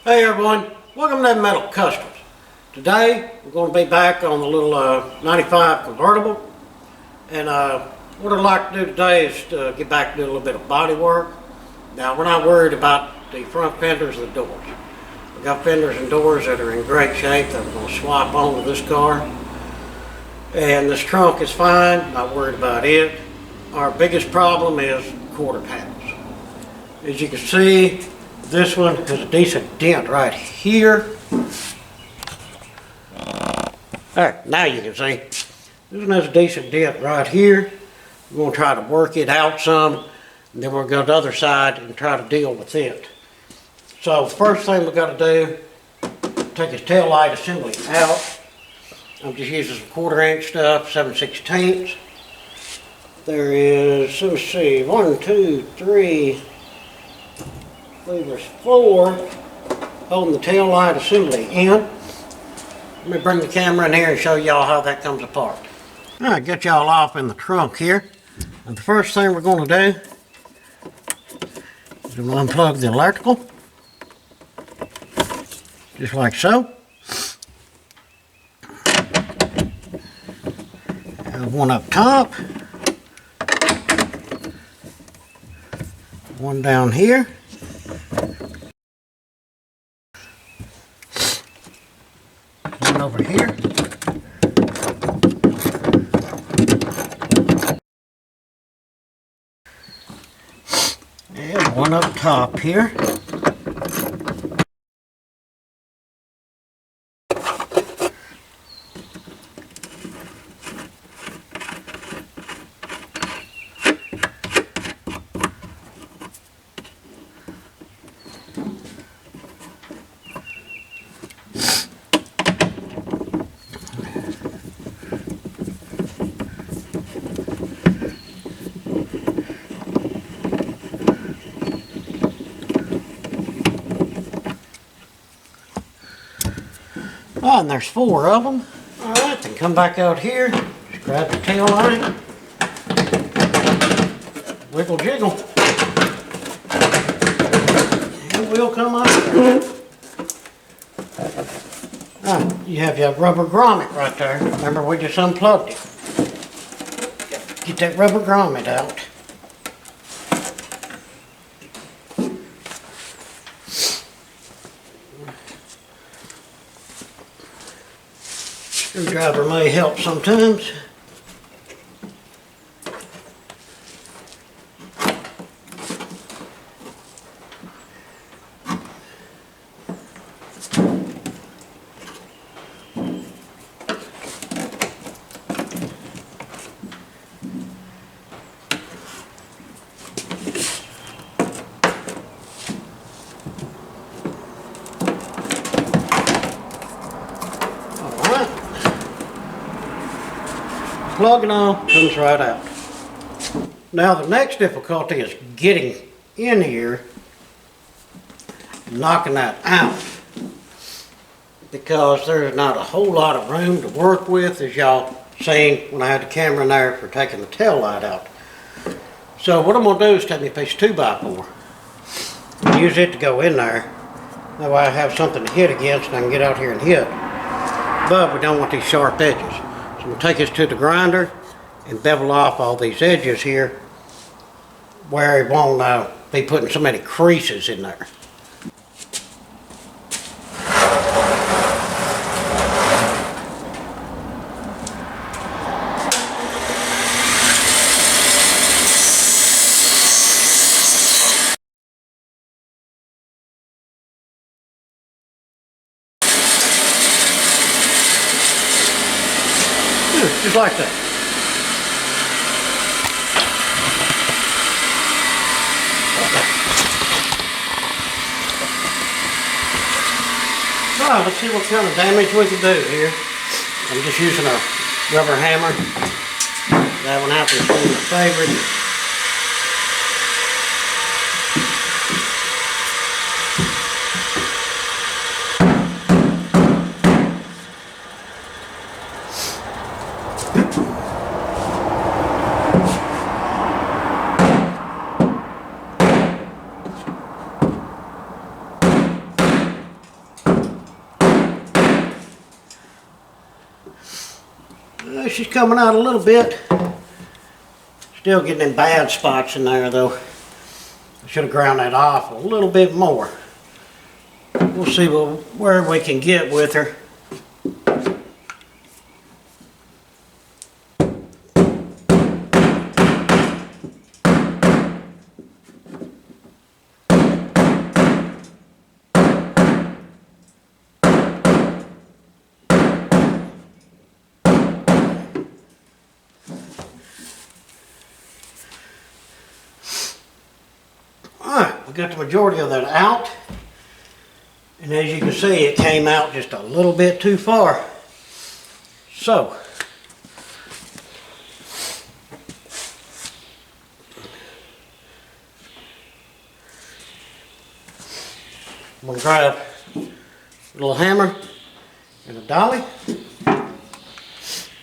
Hey everyone, welcome to Metal Customs. Today we're going to be back on the little 95 convertible, and what I'd like to do today is to get back to do a little bit of body work. Now we're not worried about the front fenders and the doors. We've got fenders and doors that are in great shape that we're going to swap onto this car, and this trunk is fine, not worried about it. Our biggest problem is quarter panels. As you can see, this one has a decent dent right here. Alright, now you can see. This one has a decent dent right here. We're going to try to work it out some, and then we're going to go to the other side and try to deal with it. So, first thing we've got to do, take his tail light assembly out. I'm just using some 1/4 inch stuff, 7/16. There is, let's see, 1, 2, 3, I believe there's 4 holding the tail light assembly in. Let me bring the camera in here and show y'all how that comes apart. Alright, get y'all off in the trunk here. And the first thing we're going to do is unplug the electrical. Just like so. Have one up top. One down here. One over here. And one up top here. Oh, and there's 4 of them. Alright, then come back out here, just grab the tail light, wiggle jiggle, and we'll come up there. You have your rubber grommet right there. Remember, we just unplugged it. Get that rubber grommet out. Screwdriver may help sometimes. Plug it on, comes right out. Now the next difficulty is getting in here, knocking that out, because there's not a whole lot of room to work with, as y'all seen when I had the camera in there for taking the tail light out. So what I'm going to do is take me a piece of 2x4 and use it to go in there. That way I have something to hit against and I can get out here and hit. But we don't want these sharp edges. We'll take this to the grinder and bevel off all these edges here where it won't be putting so many creases in there. Just like that. Alright, let's see what kind of damage we can do here. I'm just using a rubber hammer. That one happens to be my favorite. she's coming out a little bit. Still getting them bad spots in there though. I should have ground that off a little bit more. We'll see where we can get with her. Alright, we got the majority of that out. And as you can see, it came out just a little bit too far. So, I'm going to grab a little hammer and a dolly.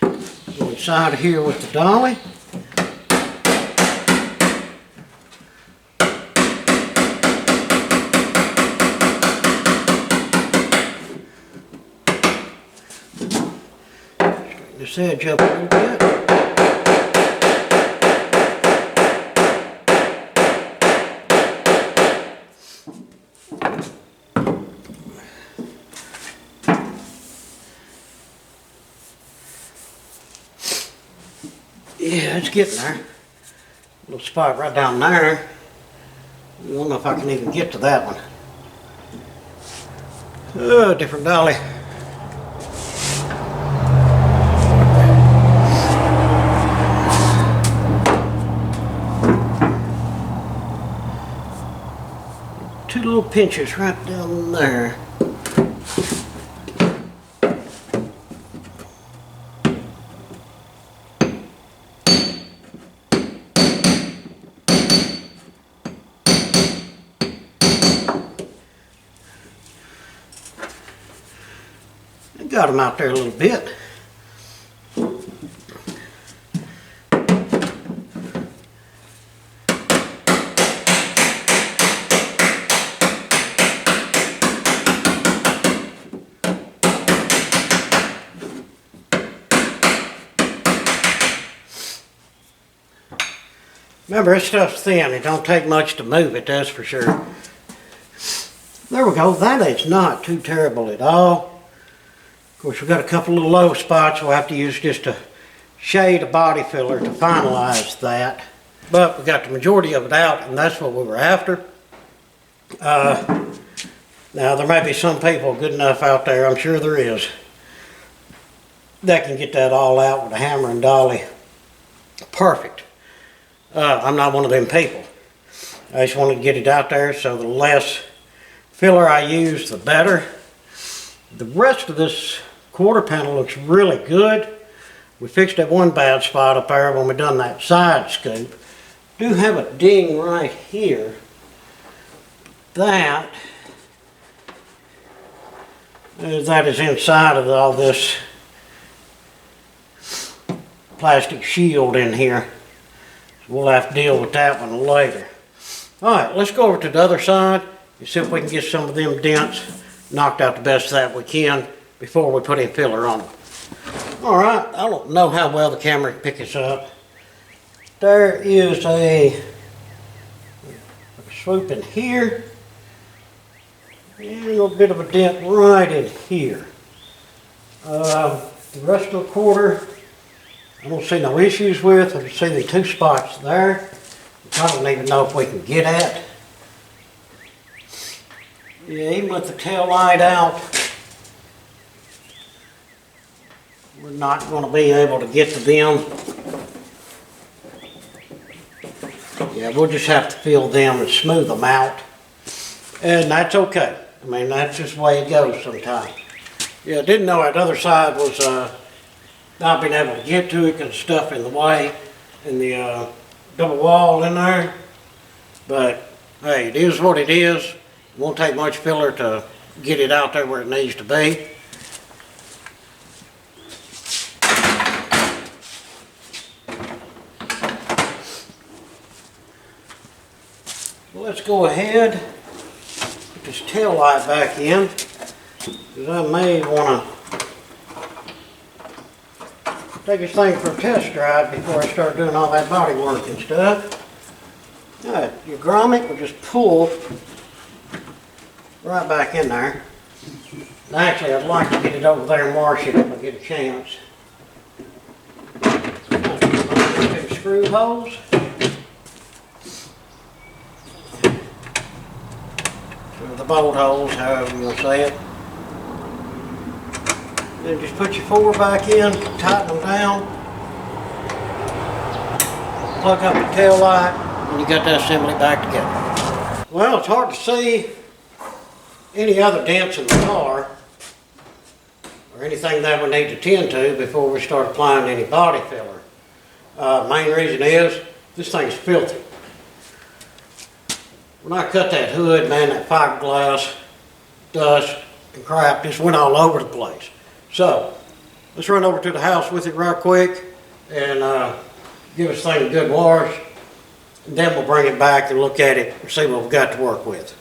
Go inside of here with the dolly. This edge up a little bit. Yeah, it's getting there. Little spot right down there. I don't know if I can even get to that one. Oh, different dolly. Two little pinches right down there. I got them out there a little bit. Remember, this stuff's thin. It don't take much to move it, that's for sure. There we go. That is not too terrible at all. Of course, we've got a couple little low spots. We'll have to use just a shade of body filler to finalize that. But we got the majority of it out, and that's what we were after. Now, there may be some people good enough out there, I'm sure there is, that can get that all out with a hammer and dolly. Perfect. I'm not one of them people. I just wanted to get it out there, so the less filler I use, the better. The rest of this quarter panel looks really good. We fixed that one bad spot up there when we done that side scoop. Do have a ding right here. That is inside of all this plastic shield in here. We'll have to deal with that one later. Alright, let's go over to the other side and see if we can get some of them dents knocked out the best that we can before we put in filler on them. Alright, I don't know how well the camera can pick this up. There is a swoop in here and a little bit of a dent right in here. The rest of the quarter I don't see no issues with. I see the two spots there, which I don't even know if we can get at. Yeah, even with the tail light out, we're not going to be able to get to them. Yeah, we'll just have to fill them and smooth them out. And that's okay. I mean, that's just the way it goes sometimes. Yeah, I didn't know that other side was not being able to get to it because stuff in the way in the double wall in there. But hey, it is what it is. It won't take much filler to get it out there where it needs to be. Well, let's go ahead, put this tail light back in, because I may want to take this thing for a test drive before I start doing all that body work and stuff. All right, your grommet will just pull right back in there. And actually, I'd like to get it over there and wash it if I get a chance. Two screw holes. Or the bolt holes, however you want to say it. Then just put your four back in, tighten them down. Plug up the tail light, and you got that assembly back together. Well, it's hard to see any other dents in the car or anything that we need to tend to before we start applying any body filler. Main reason is this thing's filthy. When I cut that hood, man, that fiberglass, dust, and crap just went all over the place. So, let's run over to the house with it right quick and give this thing a good wash. And then we'll bring it back and look at it and see what we've got to work with.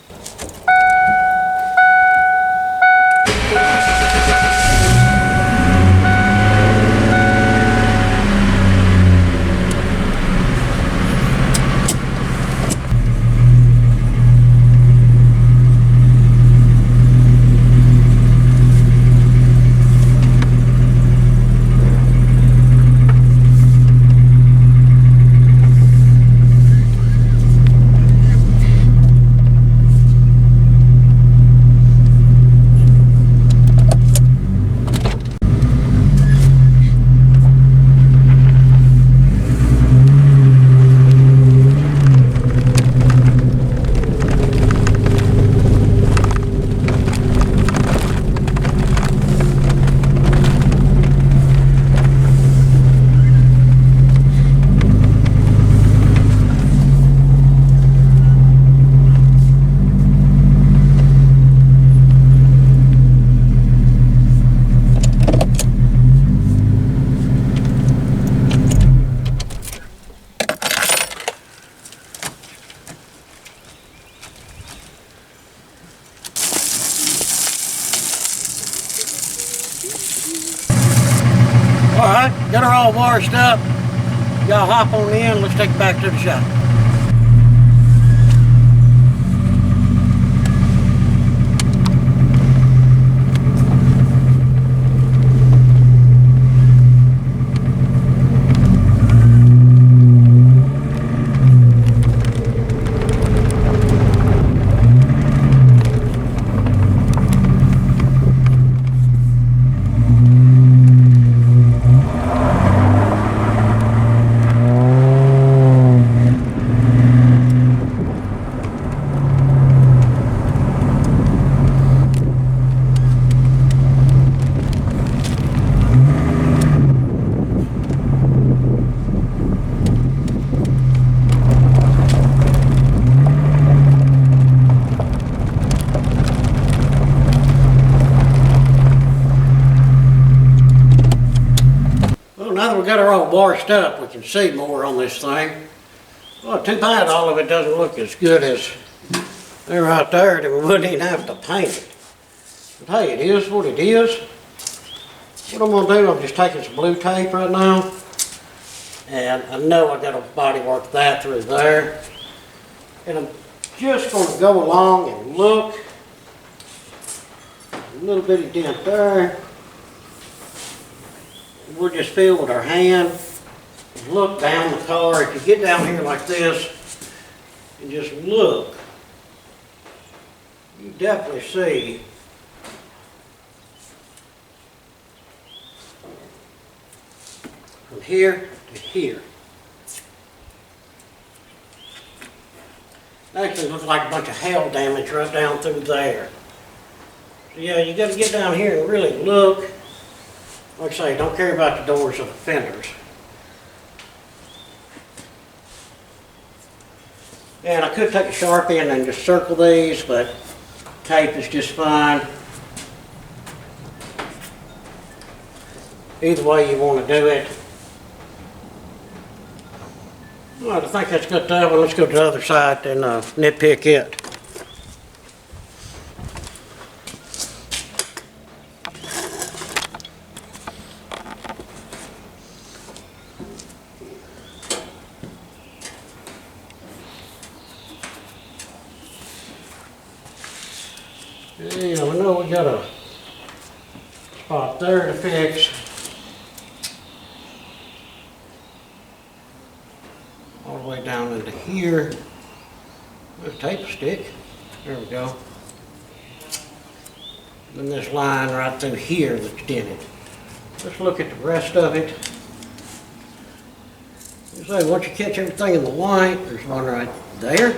Alright, got her all washed up. Y'all hop on in, let's take it back to the shop. Now that we got her all washed up, we can see more on this thing. Well, too bad all of it doesn't look as good as they're right there, that we wouldn't even have to paint it. But hey, it is what it is. What I'm gonna do, I'm just taking some blue tape right now. And I know I gotta body work that through there. And I'm just gonna go along and look. A little bitty dent there. We'll just feel with our hand, look down the car. If you get down here like this and just look, you definitely see from here to here. It actually looks like a bunch of hail damage right down through there. So yeah, you got to get down here and really look. Like I say, don't care about the doors or the fenders. And I could take a Sharpie and then just circle these, but tape is just fine. Either way you want to do it. All right, I think that's got that one. Let's go to the other side and nitpick it. Yeah, we know we got a spot there to fix. All the way down into here. There's a tape stick. There we go. And this line right through here that's dented. Let's look at the rest of it. You say, once you catch everything in the light, there's one right there.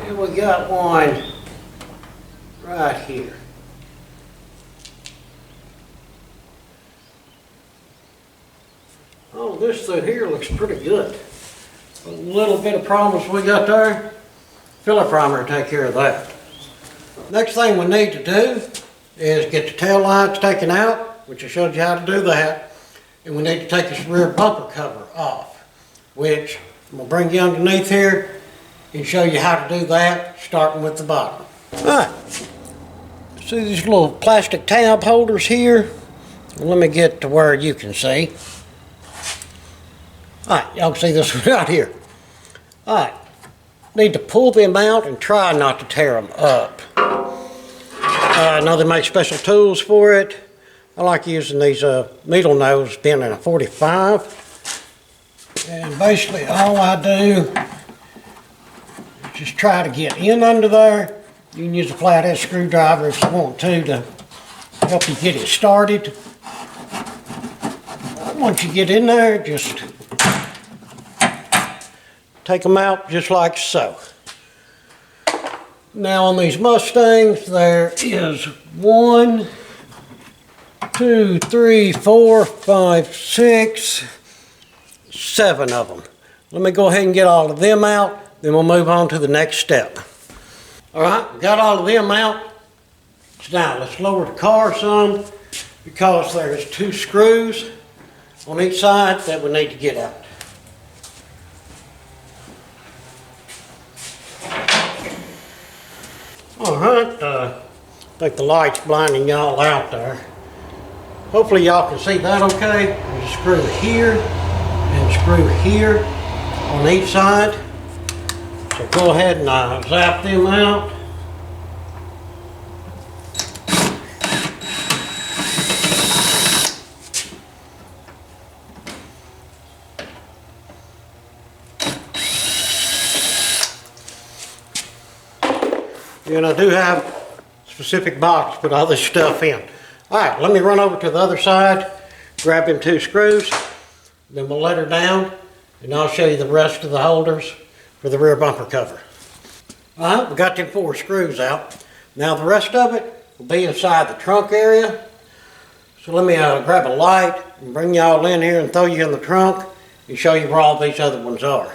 And we got one right here. Oh, this through here looks pretty good. A little bit of problems we got there, filler primer to take care of that. Next thing we need to do is get the tail lights taken out, which I showed you how to do that. And we need to take this rear bumper cover off, which I'm going to bring you underneath here and show you how to do that, starting with the bottom. All right, see these little plastic tab holders here? Let me get to where you can see. Alright, y'all can see this one right here. Alright, need to pull them out and try not to tear them up. I know they make special tools for it. I like using these needle nose bent in a 45. And basically all I do is just try to get in under there. You can use a flathead screwdriver if you want to help you get it started. Once you get in there, just take them out just like so. Now on these Mustangs, there is 1, 2, 3, 4, 5, 6, 7 of them. Let me go ahead and get all of them out, then we'll move on to the next step. All right, we got all of them out. So now let's lower the car some, because there's 2 screws on each side that we need to get out. All right, I think the light's blinding y'all out there. Hopefully y'all can see that okay. There's a screw here and a screw here on each side. So go ahead and zap them out. And I do have a specific box to put all this stuff in. All right, let me run over to the other side, grab them 2 screws, then we'll let her down, and I'll show you the rest of the holders for the rear bumper cover. All right, we got them 4 screws out. Now the rest of it will be inside the trunk area. So let me grab a light and bring y'all in here and throw you in the trunk and show you where all these other ones are.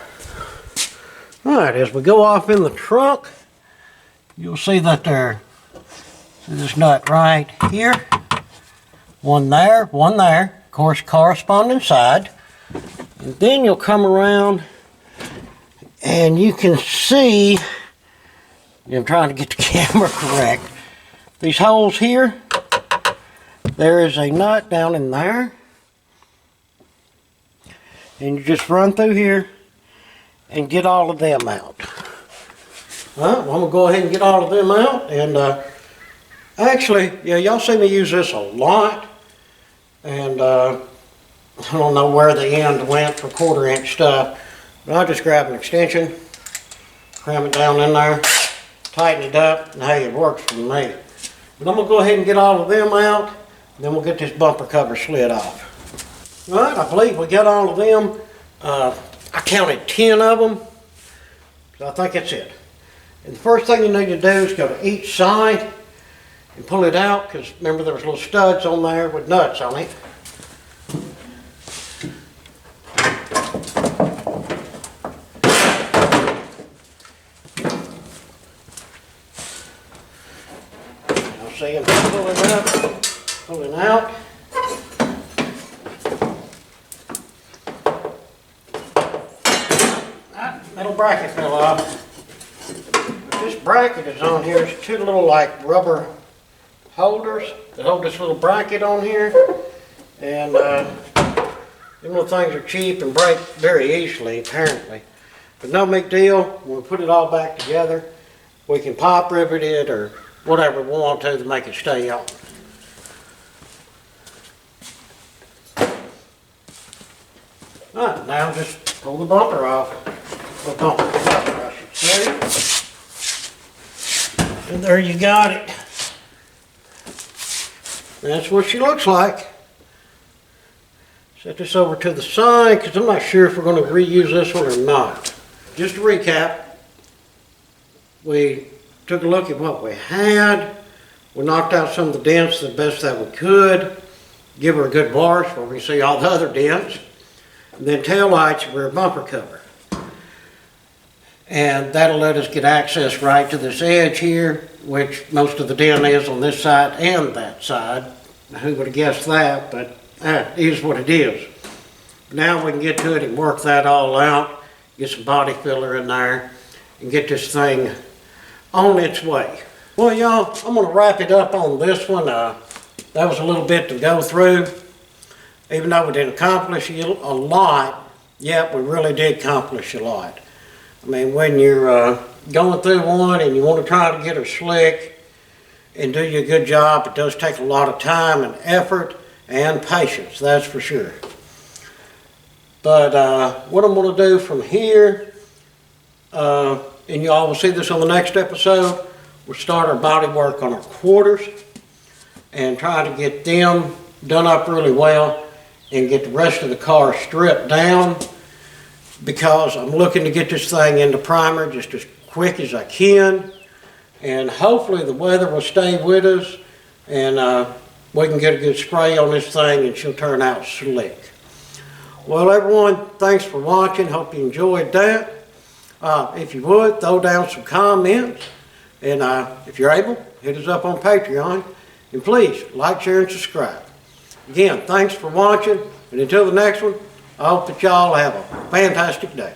All right, as we go off in the trunk, you'll see that there's this nut right here, one there, of course corresponding side. And then you'll come around and you can see, I'm trying to get the camera correct, these holes here, there is a nut down in there. And you just run through here and get all of them out. Well, I'm going to go ahead and get all of them out, and actually, yeah, y'all see me use this a lot, and I don't know where the end went for 1/4 inch stuff, but I just grab an extension, cram it down in there, tighten it up, and hey, it works for me. But I'm going to go ahead and get all of them out, and then we'll get this bumper cover slid off. All right, I believe we got all of them. I counted 10 of them, so I think that's it. And the first thing you need to do is go to each side and pull it out, because remember there was little studs on there with nuts on it. I'll see him pulling up, pulling out. That metal bracket fell off. This bracket is on here. It's 2 little like rubber holders that hold this little bracket on here. And them little things are cheap and break very easily, apparently. But no big deal. When we put it all back together, we can pop rivet it or whatever we want to make it stay on. All right, now just pull the bumper off. The bumper cover, I should say. And there you got it. That's what she looks like. Set this over to the side because I'm not sure if we're going to reuse this one or not. Just to recap, we took a look at what we had. We knocked out some of the dents the best that we could. Give her a good wash where we see all the other dents. And then tail lights and rear bumper cover. And that'll let us get access right to this edge here, which most of the dent is on this side and that side. Who would have guessed that, but it is what it is. Now we can get to it and work that all out, get some body filler in there, and get this thing on its way. Well, y'all, I'm going to wrap it up on this one. That was a little bit to go through. Even though we didn't accomplish a lot, yet we really did accomplish a lot. I mean, when you're going through one and you want to try to get her slick and do you a good job, it does take a lot of time and effort and patience, that's for sure. But what I'm going to do from here, and you all will see this on the next episode, we'll start our body work on our quarters and try to get them done up really well and get the rest of the car stripped down, because I'm looking to get this thing into primer just as quick as I can, and hopefully the weather will stay with us and we can get a good spray on this thing and she'll turn out slick. Well, everyone, thanks for watching. Hope you enjoyed that. If you would, throw down some comments, and if you're able, hit us up on Patreon, and please like, share, and subscribe. Again, thanks for watching, and until the next one, I hope that y'all have a fantastic day.